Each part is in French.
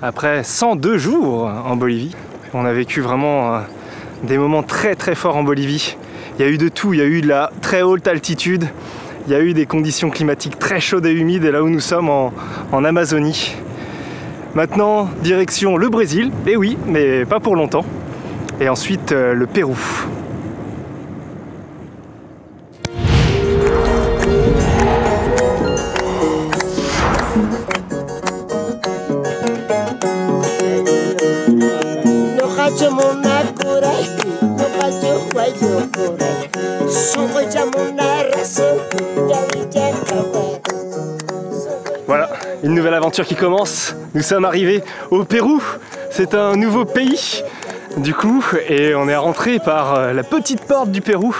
après 102 jours en Bolivie. On a vécu vraiment des moments très très forts en Bolivie. Il y a eu de tout, il y a eu de la très haute altitude, il y a eu des conditions climatiques très chaudes et humides, et là où nous sommes en Amazonie. Maintenant, direction le Brésil, et oui, mais pas pour longtemps. Et ensuite le Pérou. Voilà, une nouvelle aventure qui commence. Nous sommes arrivés au Pérou. C'est un nouveau pays du coup, et on est rentré par la petite porte du Pérou.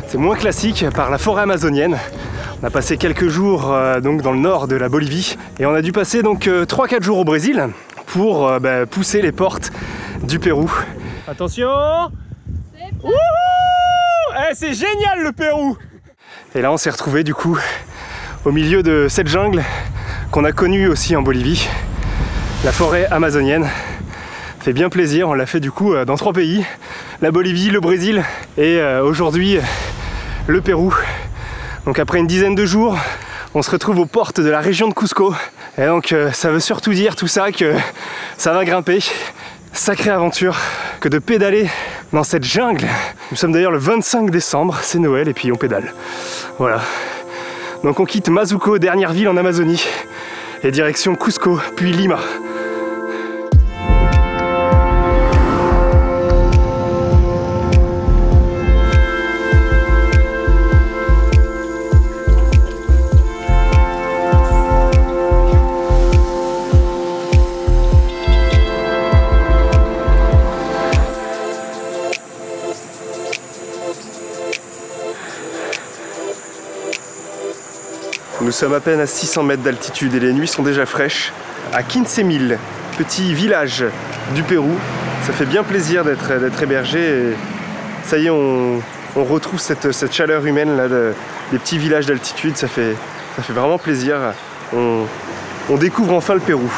C'est moins classique, par la forêt amazonienne. On a passé quelques jours donc dans le nord de la Bolivie, et on a dû passer donc 3-4 jours au Brésil pour pousser les portes du Pérou. Attention! Wouhou! C'est génial le Pérou! Et là on s'est retrouvé du coup au milieu de cette jungle qu'on a connue aussi en Bolivie, la forêt amazonienne. Ça fait bien plaisir, on l'a fait du coup dans 3 pays, la Bolivie, le Brésil et aujourd'hui le Pérou. Donc après une dizaine de jours, on se retrouve aux portes de la région de Cusco. Et donc ça veut surtout dire tout ça que ça va grimper. Sacrée aventure que de pédaler dans cette jungle. Nous sommes d'ailleurs le 25 décembre, c'est Noël et puis on pédale. Voilà. Donc on quitte Mazuco, dernière ville en Amazonie, et direction Cusco, puis Lima. Nous sommes à peine à 600 mètres d'altitude et les nuits sont déjà fraîches. À 15 petit village du Pérou. Ça fait bien plaisir d'être hébergé. Et ça y est, on retrouve cette chaleur humaine là, des petits villages d'altitude. Ça fait vraiment plaisir. On découvre enfin le Pérou.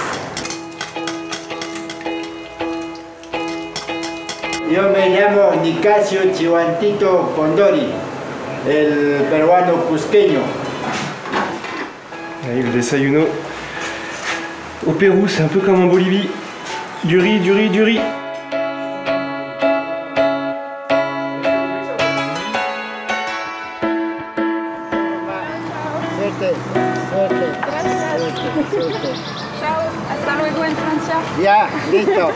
Yo me llamo Nicasio Chihuantito Condori, el peruano cusqueño. Le desayuno au Pérou, c'est un peu comme en Bolivie. Du riz, du riz, du riz. Ciao, hasta luego en Francia. Ya, listo.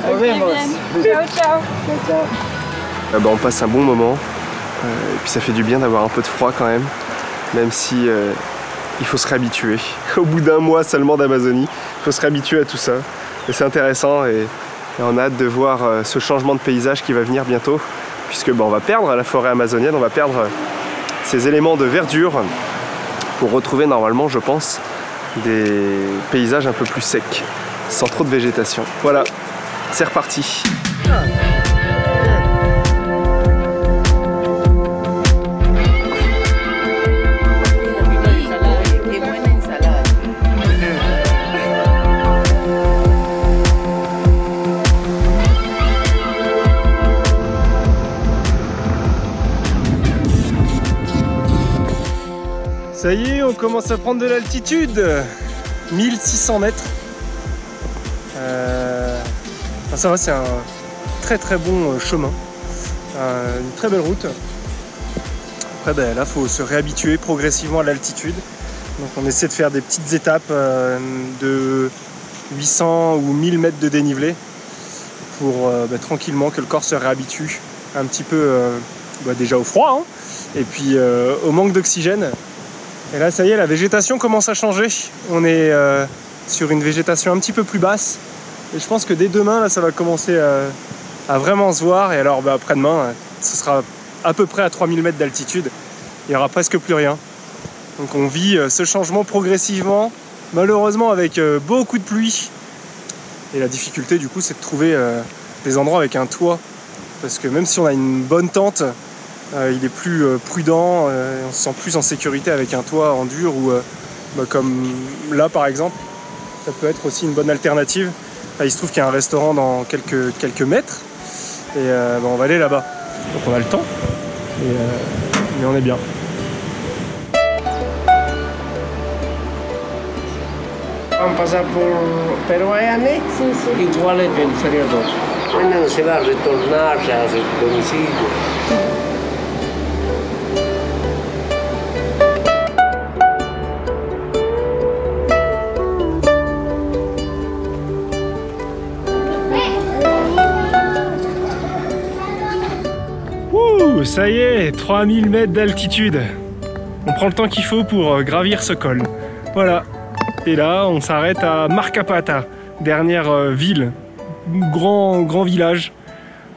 Nos vemos. Ciao, ciao. On passe un bon moment. Et puis ça fait du bien d'avoir un peu de froid quand même si il faut se réhabituer. Au bout d'un mois seulement d'Amazonie, il faut se réhabituer à tout ça. Et c'est intéressant et on a hâte de voir ce changement de paysage qui va venir bientôt, puisque on va perdre la forêt amazonienne, on va perdre ces éléments de verdure pour retrouver normalement, je pense, des paysages un peu plus secs, sans trop de végétation. Voilà, c'est reparti. Ça y est, on commence à prendre de l'altitude. 1600 mètres. Ça va, c'est un très très bon chemin. Une très belle route. Après, là, il faut se réhabituer progressivement à l'altitude. Donc on essaie de faire des petites étapes de 800 ou 1000 mètres de dénivelé pour tranquillement que le corps se réhabitue un petit peu déjà au froid, hein, et puis au manque d'oxygène. Et là, ça y est, la végétation commence à changer. On est sur une végétation un petit peu plus basse. Et je pense que dès demain, là, ça va commencer à vraiment se voir. Et alors, après-demain, ce sera à peu près à 3000 mètres d'altitude. Il n'y aura presque plus rien. Donc on vit ce changement progressivement, malheureusement avec beaucoup de pluie. Et la difficulté, du coup, c'est de trouver des endroits avec un toit. Parce que même si on a une bonne tente, il est plus prudent, on se sent plus en sécurité avec un toit en dur ou comme là par exemple, ça peut être aussi une bonne alternative. Ah, il se trouve qu'il y a un restaurant dans quelques mètres. Et bon, on va aller là-bas. Donc on a le temps. Mais on est bien. Han passato per anni, Sì. uguale per il periodo. Quando si va a ritornare al domicilio. Ouh, ça y est, 3000 mètres d'altitude. On prend le temps qu'il faut pour gravir ce col. Voilà. Et là, on s'arrête à Marcapata, dernière ville, grand village,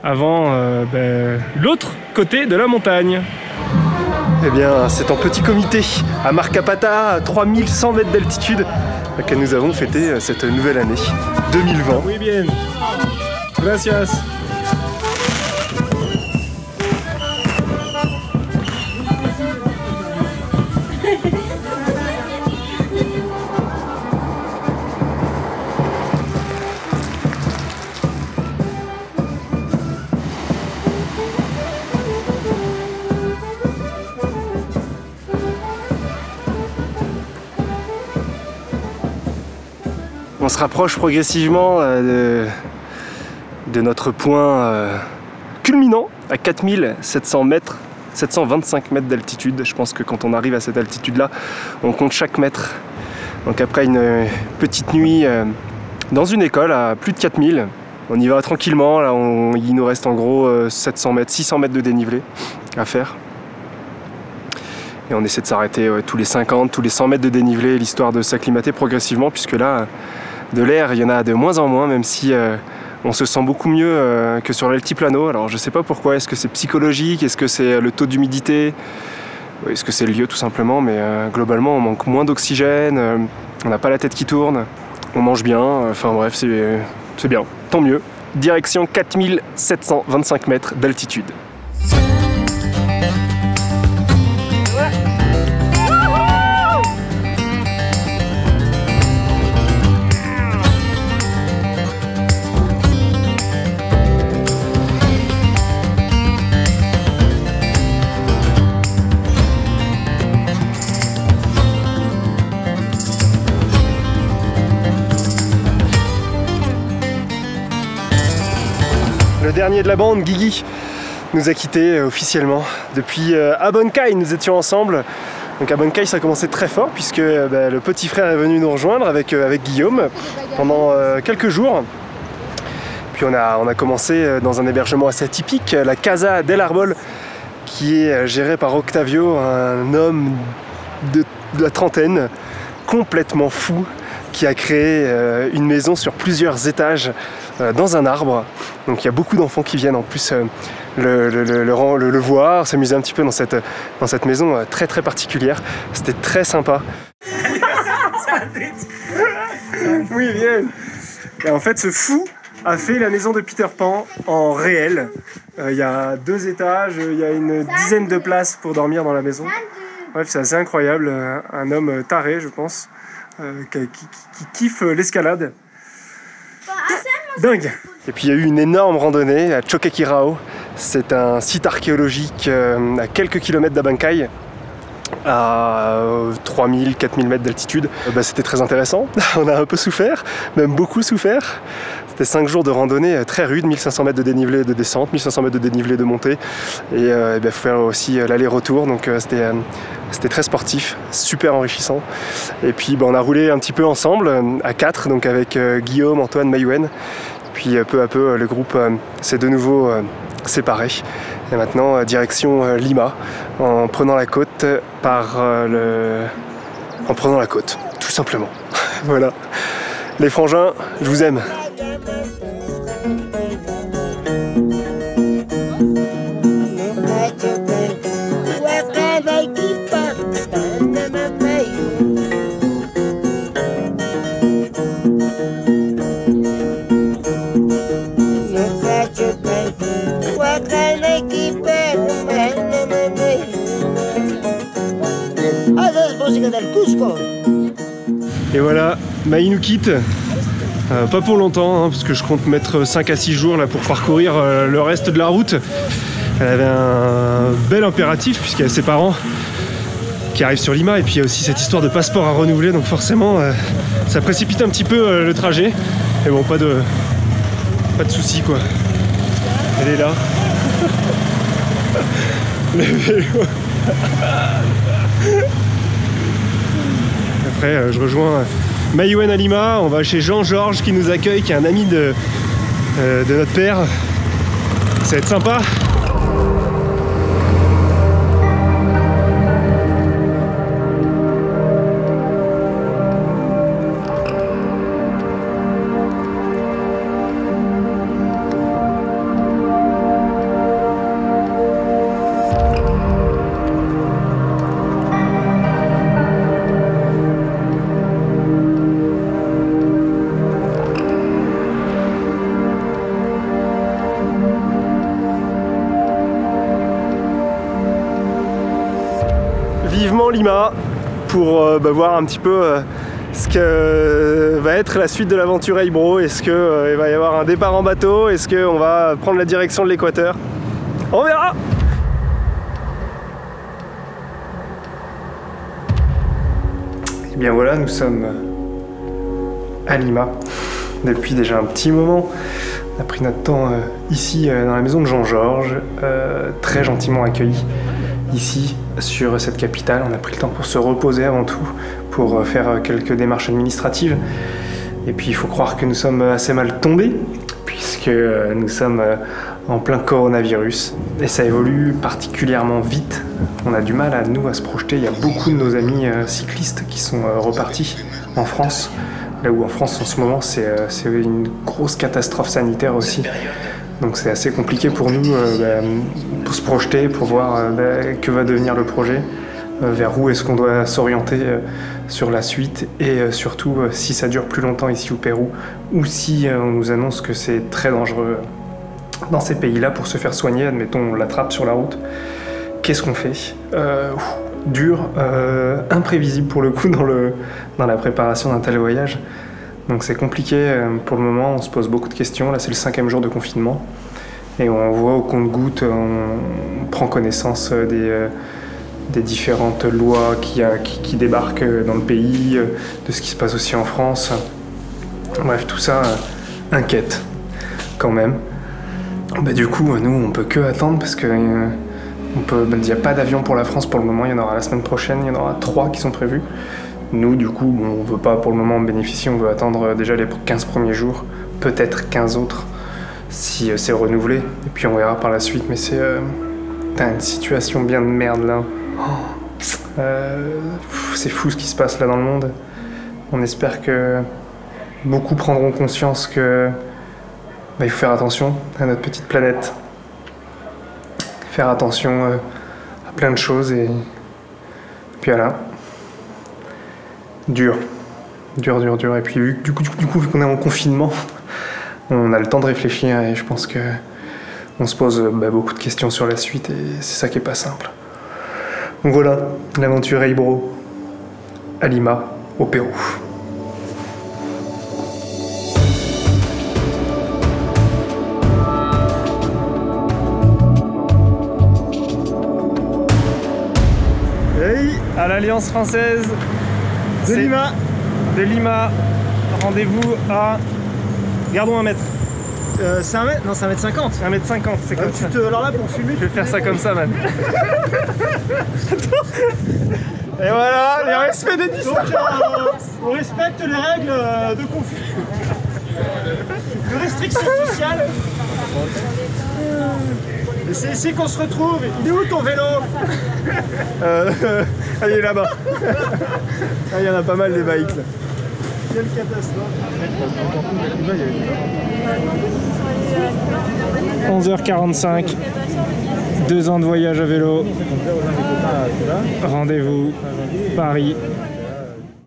avant l'autre côté de la montagne. Eh bien, c'est en petit comité, à Marcapata, à 3100 mètres d'altitude, que nous avons fêté cette nouvelle année 2020. Oui, bien. Gracias. On se rapproche progressivement de notre point culminant à 4700 mètres, 725 mètres d'altitude. Je pense que quand on arrive à cette altitude-là, on compte chaque mètre. Donc après une petite nuit dans une école à plus de 4000, on y va tranquillement. Là, il nous reste en gros 700 mètres, 600 mètres de dénivelé à faire. Et on essaie de s'arrêter tous les 50, tous les 100 mètres de dénivelé, l'histoire de s'acclimater progressivement, puisque là, de l'air, il y en a de moins en moins, même si on se sent beaucoup mieux que sur l'altiplano. Alors je sais pas pourquoi, est-ce que c'est psychologique, est-ce que c'est le taux d'humidité, est-ce que c'est le lieu tout simplement, mais globalement on manque moins d'oxygène, on n'a pas la tête qui tourne, on mange bien, enfin bref, c'est bien, tant mieux. Direction 4725 mètres d'altitude. Le dernier de la bande, Guigui, nous a quittés officiellement. Depuis Abancay, nous étions ensemble. Donc Abancay, ça a commencé très fort puisque le petit frère est venu nous rejoindre avec Guillaume pendant quelques jours. Puis on a commencé dans un hébergement assez atypique, la Casa del Arbol, qui est gérée par Octavio, un homme de la trentaine, complètement fou, qui a créé une maison sur plusieurs étages dans un arbre. Donc il y a beaucoup d'enfants qui viennent en plus le voir, s'amuser un petit peu dans cette maison très particulière. C'était très sympa. Oui, bien. Et en fait, ce fou a fait la maison de Peter Pan en réel. Il y a 2 étages, il y a une dizaine de places pour dormir dans la maison. Bref, c'est assez incroyable. Un homme taré, je pense, qui kiffe l'escalade. Dingue. Et puis il y a eu une énorme randonnée à Choquequirao. C'est un site archéologique à quelques kilomètres d'Abancay, à 3000-4000 mètres d'altitude. C'était très intéressant. On a un peu souffert, même beaucoup souffert. C'était 5 jours de randonnée très rude, 1500 mètres de dénivelé de descente, 1500 mètres de dénivelé de montée. Et il faut faire aussi l'aller-retour, donc c'était très sportif, super enrichissant. Et puis on a roulé un petit peu ensemble, à 4, donc avec Guillaume, Antoine, Mayouen. Puis peu à peu, le groupe s'est de nouveau séparé. Et maintenant, direction Lima, en prenant la côte en prenant la côte, tout simplement. Voilà. Les frangins, je vous aime. Et voilà, Maï nous quitte. Pas pour longtemps, hein, parce que je compte mettre 5 à 6 jours là, pour parcourir le reste de la route. Elle avait un bel impératif puisqu'il y a ses parents qui arrivent sur Lima et puis il y a aussi cette histoire de passeport à renouveler, donc forcément ça précipite un petit peu le trajet. Mais bon, pas de soucis quoi. Elle est là. Le vélo. Après je rejoins Maïwen à Lima, on va chez Jean-Georges qui nous accueille, qui est un ami de notre père. Ça va être sympa. Vivement Lima pour voir un petit peu ce que va être la suite de l'aventure Aibro. Est-ce qu'il va y avoir un départ en bateau? Est-ce qu'on va prendre la direction de l'équateur? On verra! Et bien voilà, nous sommes à Lima depuis déjà un petit moment. On a pris notre temps ici dans la maison de Jean-Georges, très gentiment accueilli ici sur cette capitale. On a pris le temps pour se reposer avant tout, pour faire quelques démarches administratives. Et puis il faut croire que nous sommes assez mal tombés, puisque nous sommes en plein coronavirus. Et ça évolue particulièrement vite. On a du mal à se projeter. Il y a beaucoup de nos amis cyclistes qui sont repartis en France. Là où en France en ce moment c'est une grosse catastrophe sanitaire aussi. Donc c'est assez compliqué pour nous pour se projeter, pour voir que va devenir le projet, vers où est-ce qu'on doit s'orienter sur la suite et surtout si ça dure plus longtemps ici au Pérou ou si on nous annonce que c'est très dangereux dans ces pays-là pour se faire soigner, admettons on l'attrape sur la route. Qu'est-ce qu'on fait? Dur, imprévisible pour le coup dans la préparation d'un tel voyage. Donc c'est compliqué pour le moment, on se pose beaucoup de questions. Là c'est le 5e jour de confinement et on voit au compte-gouttes, on prend connaissance des différentes lois qui débarquent dans le pays, de ce qui se passe aussi en France. Bref, tout ça inquiète quand même. Du coup, nous on peut que attendre parce que il n'y a pas d'avion pour la France pour le moment, il y en aura la semaine prochaine, il y en aura 3 qui sont prévus. Nous, du coup, on ne veut pas pour le moment en bénéficier, on veut attendre déjà les 15 premiers jours, peut-être 15 autres, si c'est renouvelé. Et puis on verra par la suite, mais c'est une situation bien de merde là. C'est fou ce qui se passe là dans le monde. On espère que beaucoup prendront conscience que il faut faire attention à notre petite planète. Faire attention à plein de choses et puis voilà. Dur. Et puis du coup vu qu'on est en confinement, on a le temps de réfléchir et je pense que on se pose beaucoup de questions sur la suite et c'est ça qui est pas simple. Donc voilà, l'aventure Aibro à Lima, au Pérou. Hey, à l'Alliance française de Lima. Rendez-vous à... Gardons 1 mètre. C'est 1 mètre? Non, c'est 1 mètre 50. 1 mètre 50, c'est comme ça. Alors là, pour fumer, je vais faire ça comme ça, man. Et voilà, les respects des distances. On respecte les règles de confinement. De restriction sociale. Et c'est ici qu'on se retrouve. Il est où ton vélo? Il est là-bas. Il y en a pas mal des bikes là. Quelle catastrophe. 11h45. 2 ans de voyage à vélo. Rendez-vous Paris.